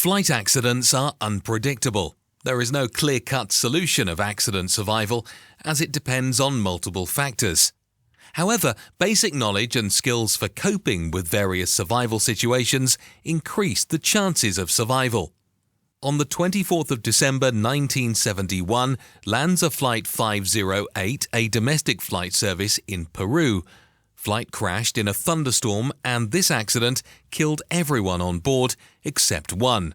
Flight accidents are unpredictable. There is no clear-cut solution of accident survival, as it depends on multiple factors. However, basic knowledge and skills for coping with various survival situations increase the chances of survival. On the 24th of December 1971, lands a Flight 508, a domestic flight service in Peru. Flight crashed in a thunderstorm, and this accident killed everyone on board except one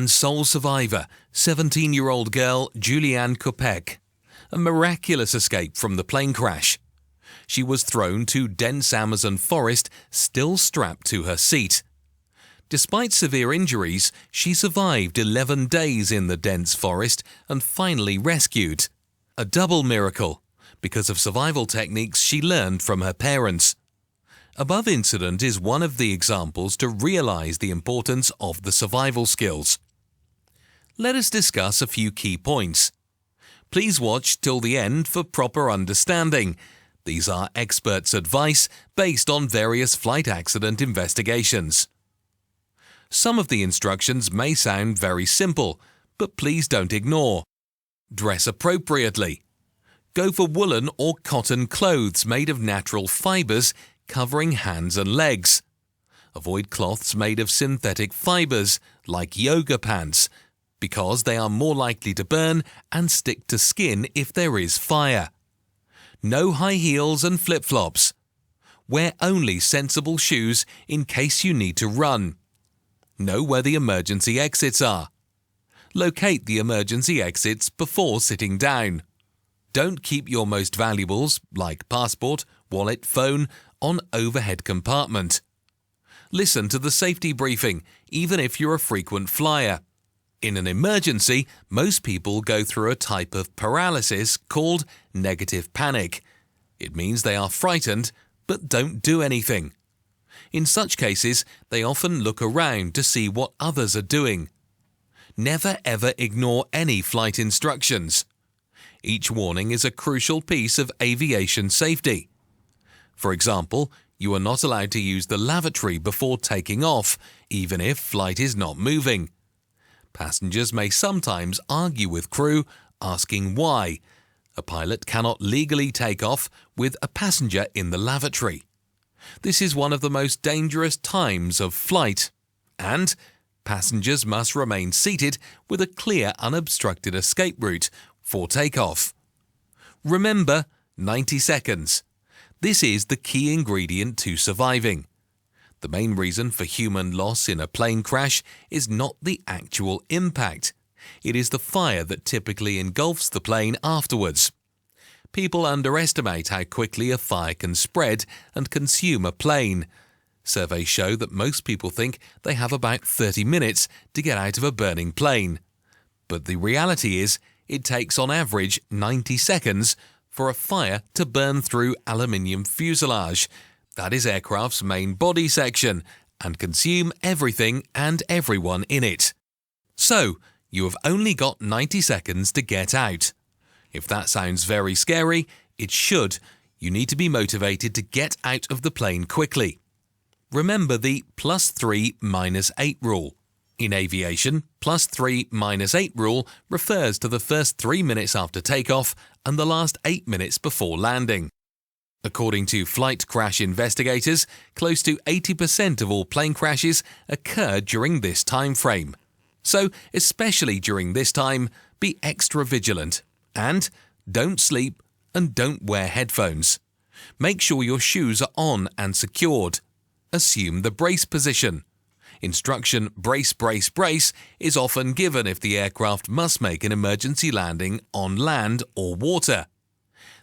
sole survivor, 17-year-old girl Julianne Kopek. A miraculous escape from the plane crash. She was thrown to dense Amazon forest, still strapped to her seat. Despite severe injuries, she survived 11 days in the dense forest and finally rescued. A double miracle, because of survival techniques she learned from her parents. Above incident is one of the examples to realize the importance of the survival skills. Let us discuss a few key points. Please watch till the end for proper understanding. These are experts' advice based on various flight accident investigations. Some of the instructions may sound very simple, but please don't ignore. Dress appropriately. Go for woolen or cotton clothes made of natural fibers covering hands and legs. Avoid cloths made of synthetic fibers, like yoga pants, because they are more likely to burn and stick to skin if there is fire. No high heels and flip-flops. Wear only sensible shoes in case you need to run. Know where the emergency exits are. Locate the emergency exits before sitting down. Don't keep your most valuables, like passport, wallet, phone, on overhead compartment. Listen to the safety briefing, even if you're a frequent flyer. In an emergency, most people go through a type of paralysis called negative panic. It means they are frightened, but don't do anything. In such cases, they often look around to see what others are doing. Never ever ignore any flight instructions. Each warning is a crucial piece of aviation safety. For example, you are not allowed to use the lavatory before taking off, even if flight is not moving. Passengers may sometimes argue with crew, asking why. A pilot cannot legally take off with a passenger in the lavatory. This is one of the most dangerous times of flight, and passengers must remain seated with a clear unobstructed escape route for takeoff. Remember, 90 seconds. This is the key ingredient to surviving. The main reason for human loss in a plane crash is not the actual impact. It is the fire that typically engulfs the plane afterwards. People underestimate how quickly a fire can spread and consume a plane. Surveys show that most people think they have about 30 minutes to get out of a burning plane. But the reality is, it takes on average 90 seconds for a fire to burn through aluminium fuselage, that is aircraft's main body section, and consume everything and everyone in it. So, you have only got 90 seconds to get out. If that sounds very scary, it should. You need to be motivated to get out of the plane quickly. Remember the +3 - 8 rule. In aviation, +3 - 8 rule refers to the first 3 minutes after takeoff and the last 8 minutes before landing. According to flight crash investigators, close to 80% of all plane crashes occur during this time frame. So, especially during this time, be extra vigilant. And don't sleep and don't wear headphones. Make sure your shoes are on and secured. Assume the brace position. Instruction brace, brace, brace is often given if the aircraft must make an emergency landing on land or water.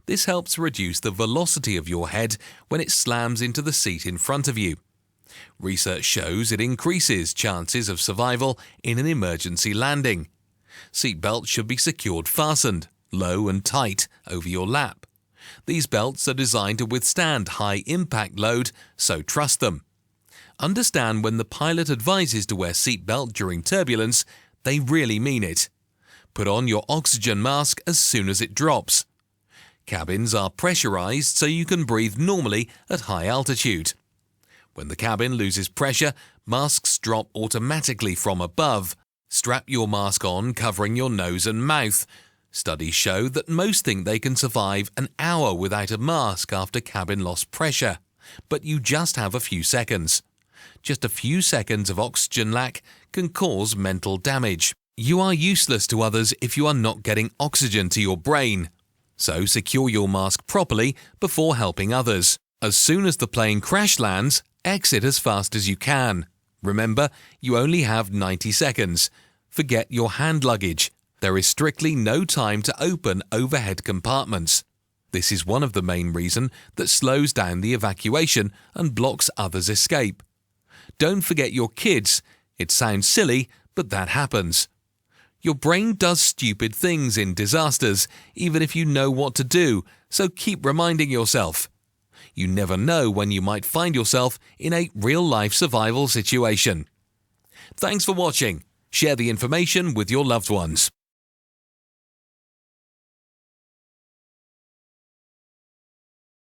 This helps reduce the velocity of your head when it slams into the seat in front of you. Research shows it increases chances of survival in an emergency landing. Seat belts should be secured fastened, low and tight, over your lap. These belts are designed to withstand high impact load, so trust them. Understand when the pilot advises to wear seat belt during turbulence, they really mean it. Put on your oxygen mask as soon as it drops. Cabins are pressurized so you can breathe normally at high altitude. When the cabin loses pressure, masks drop automatically from above. Strap your mask on, covering your nose and mouth. Studies show that most think they can survive an hour without a mask after cabin lost pressure, but you just have a few seconds. Just a few seconds of oxygen lack can cause mental damage. You are useless to others if you are not getting oxygen to your brain. So secure your mask properly before helping others. As soon as the plane crash lands, exit as fast as you can. Remember, you only have 90 seconds. Forget your hand luggage. There is strictly no time to open overhead compartments. This is one of the main reasons that slows down the evacuation and blocks others' escape. Don't forget your kids. It sounds silly, but that happens. Your brain does stupid things in disasters, even if you know what to do, so keep reminding yourself. You never know when you might find yourself in a real-life survival situation. Thanks for watching. Share the information with your loved ones.